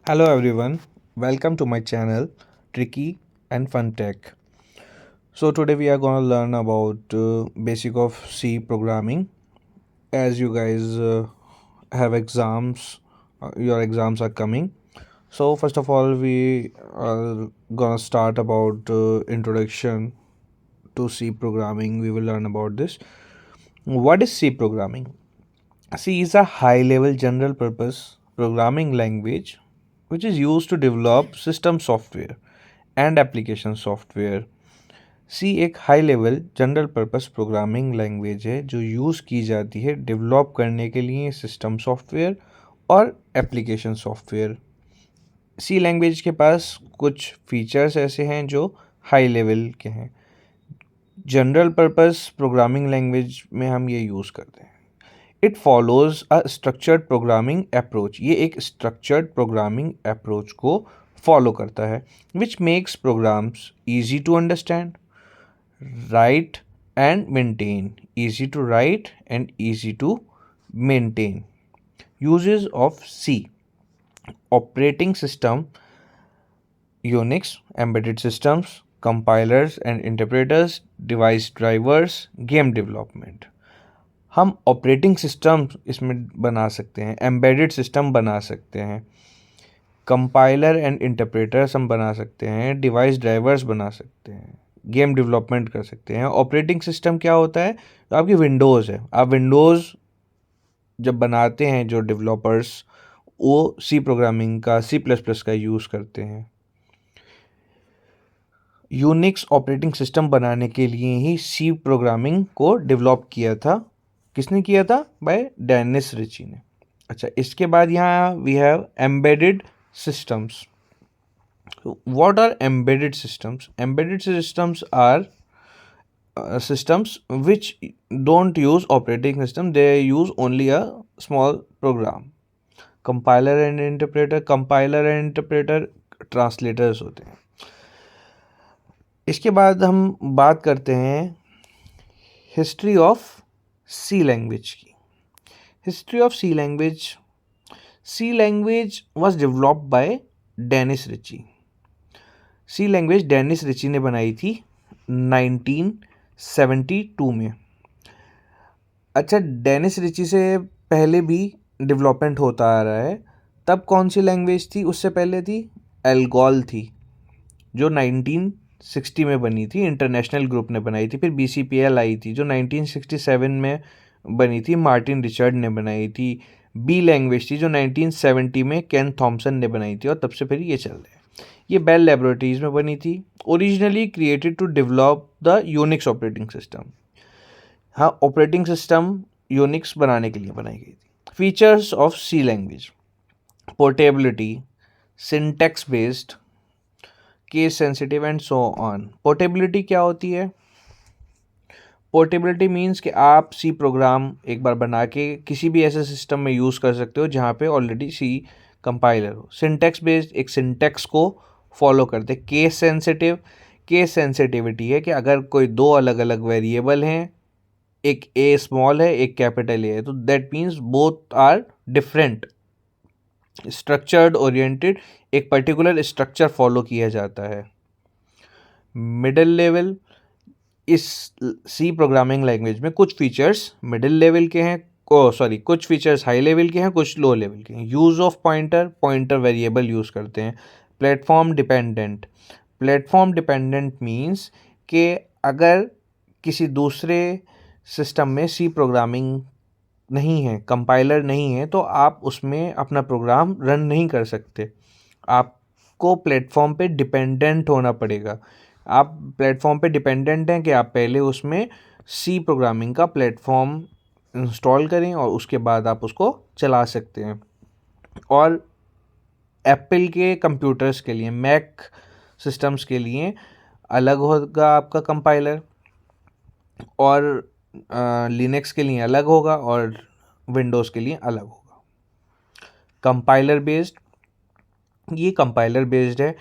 Hello everyone, welcome to my channel Tricky and Fun Tech. So today we are going to learn about basic of C programming. As you guys have exams, your exams are coming. So first of all, we are going to start about introduction to C programming. We will learn about this. What is C programming? C is a high level general purpose programming language which is used to develop system software and application software. C एक high level general purpose programming language है जो use की जाती है develop करने के लिए system software और एप्लीकेशन सॉफ्टवेयर। सी लैंग्वेज के पास कुछ फीचर्स ऐसे हैं जो हाई लेवल के हैं। जनरल पर्पस प्रोग्रामिंग लैंग्वेज में हम ये यूज़ करते हैं। It follows a structured programming approach, ये एक स्ट्रक्चर्ड प्रोग्रामिंग अप्रोच को फॉलो करता है which makes programs easy to understand, write and maintain, easy to write and easy to maintain. Uses of C: operating system, Unix, embedded systems, compilers and interpreters, device drivers, game development. हम operating system इसमें बना सकते हैं, embedded system बना सकते हैं, compiler and interpreters हम बना सकते हैं, डिवाइस ड्राइवर्स बना सकते हैं, गेम डेवलपमेंट कर सकते हैं। ऑपरेटिंग सिस्टम क्या होता है? तो आपकी विंडोज़ है। आप विंडोज़ जब बनाते हैं, जो डेवलपर्स वो सी प्रोग्रामिंग का, सी प्लस प्लस का यूज़ करते हैं। यूनिक्स ऑपरेटिंग सिस्टम बनाने के लिए ही सी प्रोग्रामिंग को डेवलप किया था। किसने किया था? बाय डेनिस रिची ने। अच्छा, इसके बाद यहाँ we have embedded systems. What are embedded systems? Embedded systems are systems which don't use operating system, they use only a small program. Compiler and interpreter translators होते हैं। इसके बाद हम बात करते हैं हिस्ट्री ऑफ सी लैंग्वेज की। History of C language was developed by Dennis Ritchie. C language Dennis Ritchie ने बनाई थी 1972 में। अच्छा, डेनिस रिची से पहले भी डेवलपमेंट होता आ रहा है। तब कौन सी लैंग्वेज थी? उससे पहले थी एल्गोल थी, जो 1960 में बनी थी, इंटरनेशनल ग्रुप ने बनाई थी। फिर BCPL आई थी जो 1967 में बनी थी, मार्टिन रिचर्ड ने बनाई थी। बी लैंग्वेज थी जो 1970 में केन थॉमसन ने बनाई थी, और तब से फिर ये चल रहा है। ये बेल लैबोरेटरीज में बनी थी। Originally created to develop the Unix operating system. हाँ, ऑपरेटिंग सिस्टम यूनिक्स बनाने के लिए बनाई गई थी। Features of C language: portability, syntax based, case sensitive and so on. Portability क्या होती है? पोर्टेबिलिटी मीन्स कि आप सी प्रोग्राम एक बार बना के किसी भी ऐसे सिस्टम में यूज़ कर सकते हो जहाँ पे ऑलरेडी सी कंपाइलर हो। सिंटेक्स बेस्ड, एक सिंटेक्स को फॉलो करते। केस सेंसिटिविटी है कि अगर कोई दो अलग अलग वेरिएबल हैं, एक ए स्मॉल है, एक कैपिटल ए है, तो that means both are different. Structured oriented, एक पर्टिकुलर स्ट्रक्चर फॉलो किया जाता है। मिडिल लेवल, इस सी प्रोग्रामिंग लैंग्वेज में कुछ फीचर्स मिडिल लेवल के हैं, कुछ फीचर्स हाई लेवल के हैं, कुछ लो लेवल के हैं। Use of pointer variable use करते हैं। प्लेटफॉर्म डिपेंडेंट मीन्स कि अगर किसी दूसरे सिस्टम में सी प्रोग्रामिंग नहीं है, कंपाइलर नहीं है, तो आप उसमें अपना प्रोग्राम रन नहीं कर सकते। आपको प्लेटफॉर्म पे डिपेंडेंट होना पड़ेगा। आप प्लेटफॉर्म पे डिपेंडेंट हैं कि आप पहले उसमें सी प्रोग्रामिंग का प्लेटफॉर्म इंस्टॉल करें और उसके बाद आप उसको चला सकते हैं। और एप्पल के कंप्यूटर्स के लिए, मैक सिस्टम्स के लिए अलग होगा आपका कंपाइलर, और लिनक्स के लिए अलग होगा, और विंडोज़ के लिए अलग होगा। कंपाइलर बेस्ड, ये कंपाइलर बेस्ड है।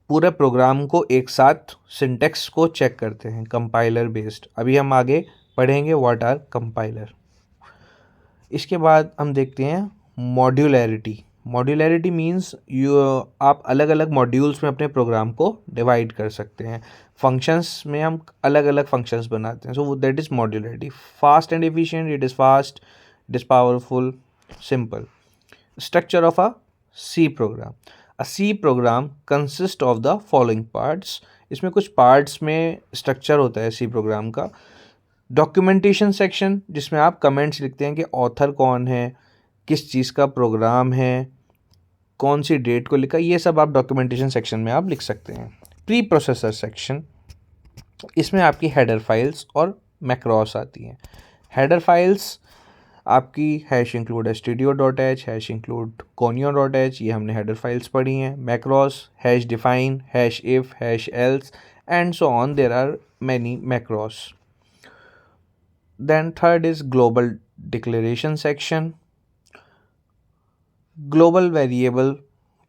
पूरे प्रोग्राम को एक साथ सिंटेक्स को चेक करते हैं। Compiler based. अभी हम आगे पढ़ेंगे व्हाट आर कंपाइलर। इसके बाद हम देखते हैं मॉड्यूलैरिटी। मॉड्यूलैरिटी मीन्स आप अलग अलग मॉड्यूल्स में अपने प्रोग्राम को डिवाइड कर सकते हैं। फंक्शंस में हम अलग अलग फंक्शंस बनाते हैं, so that is modularity. Fast and efficient, it is fast, it is powerful, simple. Structure of a C program. A C program consists of the following parts. इसमें कुछ पार्ट्स में स्ट्रक्चर होता है सी प्रोग्राम का। Documentation section, जिसमें आप comments लिखते हैं कि ऑथर कौन है, किस चीज़ का प्रोग्राम है, कौन सी डेट को लिखा, ये सब आप डॉक्यूमेंटेशन सेक्शन में आप लिख सकते हैं। प्री प्रोसेसर सेक्शन, इसमें आपकी हेडर फाइल्स और मैक्रोस आती हैं। हेडर फाइल्स आपकी hash include stdio.h, hash include conio.h, ये हमने हेडर फाइल्स पढ़ी हैं। Macros, hash define, hash if, hash else and so on, there are many macros. Then third is global declaration section. Global variable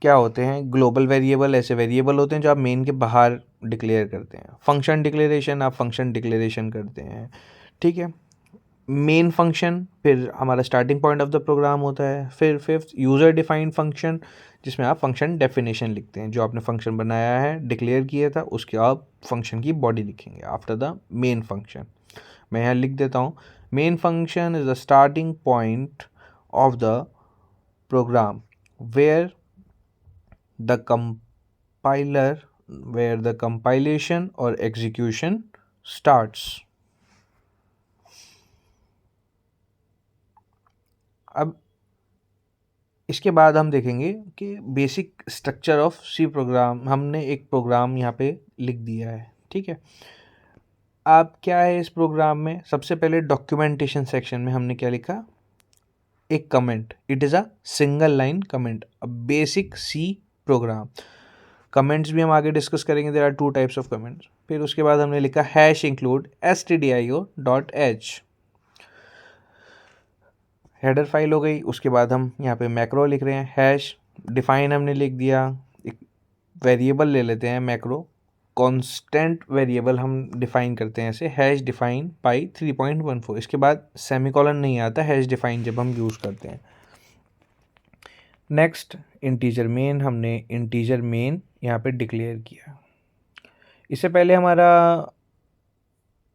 क्या होते हैं? Global variable ऐसे variable होते हैं जो आप मेन के बाहर डिक्लेयर करते हैं। फंक्शन डिक्लेरेशन, आप फंक्शन डिक्लेरेशन करते हैं, ठीक है। मेन फंक्शन, फिर हमारा starting point of the program होता है। फिर फिफ्थ यूज़र डिफाइंड फंक्शन, जिसमें आप फंक्शन डेफिनेशन लिखते हैं। जो आपने फंक्शन बनाया है, डिक्लेयर किया था, उसके आप फंक्शन की बॉडी लिखेंगे आफ्टर द मेन फंक्शन। मैं यहाँ लिख देता हूँ, main function is the starting point of the program where the compilation or execution starts. अब इसके बाद हम देखेंगे कि basic structure of C program. हमने एक प्रोग्राम यहाँ पे लिख दिया है, ठीक है। अब क्या है इस प्रोग्राम में? सबसे पहले डॉक्यूमेंटेशन सेक्शन में हमने क्या लिखा? एक comment, it is a single line comment, a basic C program. Comments भी हम आगे डिस्कस करेंगे, there are two types of comments. फिर उसके बाद हमने लिखा hash include stdio.h, header file हो गई। उसके बाद हम यहाँ पे मैक्रो लिख रहे हैं। हैश डिफाइन हमने लिख दिया, एक वेरिएबल ले लेते हैं मैक्रो, कांस्टेंट वेरिएबल हम डिफाइन करते हैं ऐसे, हैश डिफाइन पाई 3.14। इसके बाद सेमीकोलन नहीं आता हैश डिफाइन जब हम यूज़ करते हैं। नेक्स्ट इंटीजर मेन, हमने इंटीजर मेन यहाँ पे डिक्लेयर किया। इससे पहले हमारा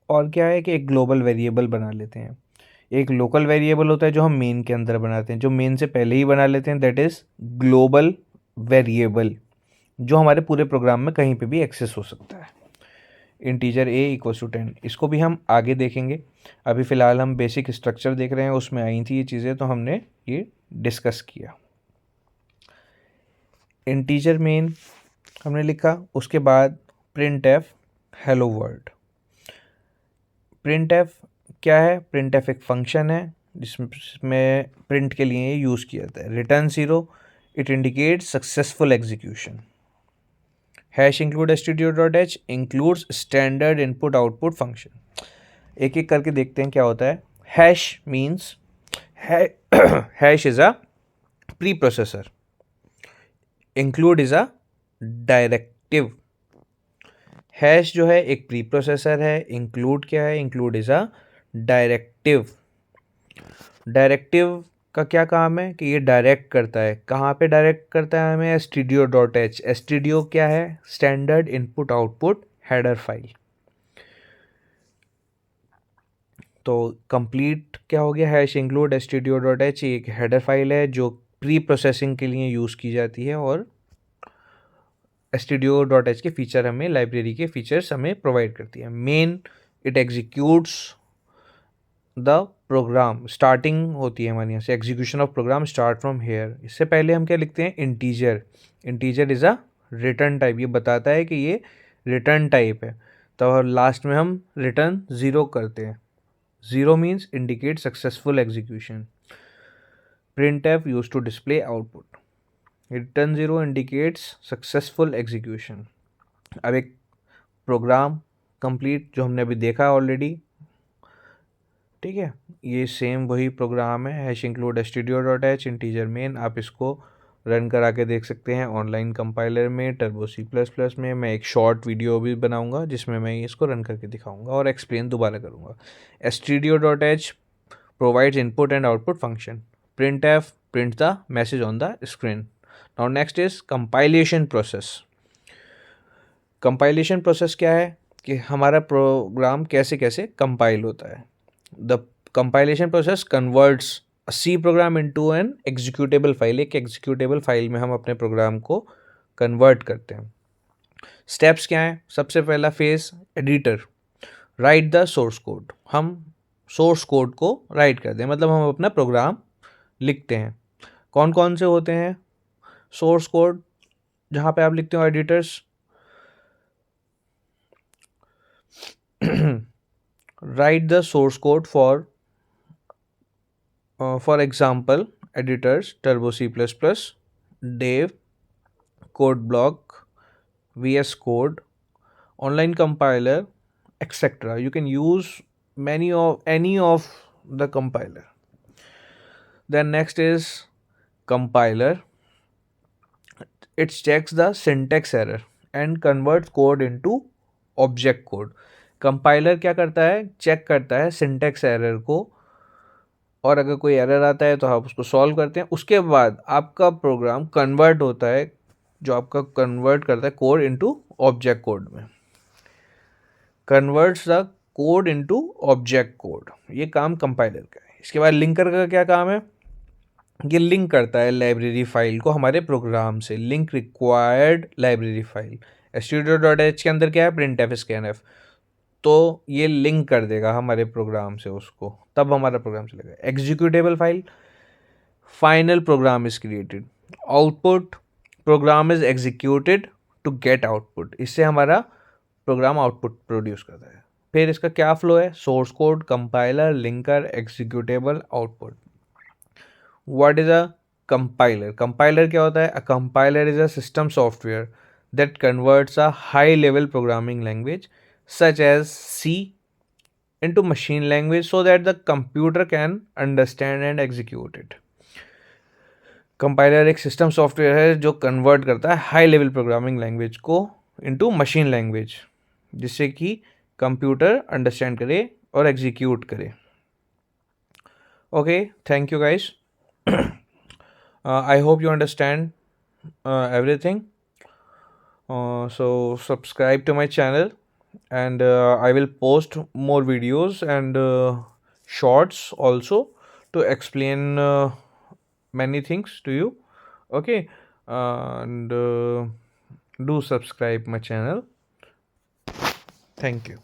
और क्या है कि एक ग्लोबल वेरिएबल बना लेते हैं। एक लोकल वेरिएबल होता है जो हम मेन के अंदर बनाते हैं, जो मेन से पहले ही बना लेते हैं, दैट इज़ ग्लोबल वेरिएबल, जो हमारे पूरे प्रोग्राम में कहीं पे भी एक्सेस हो सकता है। इंटीजर a इक्वल्स टू 10, इसको भी हम आगे देखेंगे। अभी फ़िलहाल हम बेसिक स्ट्रक्चर देख रहे हैं, उसमें आई थी ये चीज़ें, तो हमने ये डिस्कस किया। इंटीजर मेन हमने लिखा, उसके बाद print F hello world. Print F क्या है? प्रिंट एफ एक फंक्शन है जिसमें प्रिंट के लिए यूज़ किया जाता है। Return 0, it indicates successful execution. Hash include stdio.h includes standard input output function. एक एक करके देखते हैं क्या होता है। Hash means hash is a pre processor, include is a directive. Hash जो है एक प्री प्रोसेसर है, इंक्लूड क्या है? Include is a directive. Directive का क्या काम है कि ये डायरेक्ट करता है। कहाँ पे डायरेक्ट करता है हमें? stdio.h। stdio क्या है? Standard input output header file. तो कंप्लीट क्या हो गया? हैश इंक्लूड stdio.h एक हेडर फाइल है जो प्री प्रोसेसिंग के लिए यूज़ की जाती है, और stdio.h के फीचर हमें, लाइब्रेरी के फीचर्स हमें प्रोवाइड करती है। Main, it executes the program, starting होती है हमारे यहाँ से, execution of program start from here. इससे पहले हम क्या लिखते हैं? Integer. Integer is a return type, ये बताता है कि ये रिटर्न टाइप है। तो लास्ट में हम रिटर्न 0 करते हैं। 0 means indicate successful execution. Print f use to display output, return 0 indicates successful execution. अब एक प्रोग्राम कंप्लीट जो हमने अभी देखा ऑलरेडी, ठीक है, ये सेम वही प्रोग्राम है। Hash include stdio.h integer main, आप इसको रन करा के देख सकते हैं ऑनलाइन कंपाइलर में, टर्बो C++ में। मैं एक शॉर्ट वीडियो भी बनाऊंगा जिसमें मैं इसको रन करके दिखाऊंगा और एक्सप्लेन दोबारा करूंगा। stdio.h provides input and output function. printf print the message on the screen. Now next is compilation process. Compilation process क्या है कि हमारा प्रोग्राम कैसे कैसे कंपाइल होता है. The compilation process converts a C program into an executable file. एक executable file में हम अपने प्रोग्राम को कन्वर्ट करते हैं. स्टेप्स क्या हैं? सबसे पहला phase editor, right the source code. हम सोर्स कोड को राइट करते हैं, मतलब हम अपना प्रोग्राम लिखते हैं. कौन कौन से होते हैं सोर्स कोड जहाँ पे आप लिखते हो editors? Right the source code for example editors turbo c++, dev, code block, vs code, online compiler, etc. You can use any of the compiler. Then next is compiler. It checks the syntax error and converts code into object code. Compiler क्या करता है? Check करता है syntax error को, और अगर कोई error आता है तो आप उसको सॉल्व करते हैं. उसके बाद आपका प्रोग्राम कन्वर्ट होता है, जो आपका कन्वर्ट करता है कोड इनटू ऑब्जेक्ट कोड में. Converts the code into object code, ये काम कंपाइलर का है. इसके बाद लिंकर का क्या काम है? ये लिंक करता है लाइब्रेरी फाइल को हमारे प्रोग्राम से. Link required library file. studio.h के अंदर क्या है? printf scanf. तो ये लिंक कर देगा हमारे प्रोग्राम से उसको, तब हमारा प्रोग्राम चलेगा. Executable file, final program is created. Output, program is executed to get output. इससे हमारा प्रोग्राम आउटपुट प्रोड्यूस करता है. फिर इसका क्या फ्लो है? Source code, compiler, linker, executable, output. What is a compiler? Compiler क्या होता है? A compiler is a system software that converts a high level programming language such as C into machine language so that the computer can understand and execute it. Compiler एक system software है जो convert करता है high level programming language को into machine language, जिससे कि computer understand करे और एग्जीक्यूट करे. Okay, thank you guys. I hope you understand everything. So subscribe to my channel, and I will post more videos and shorts also to explain many things to you. Okay, and do subscribe my channel. Thank you.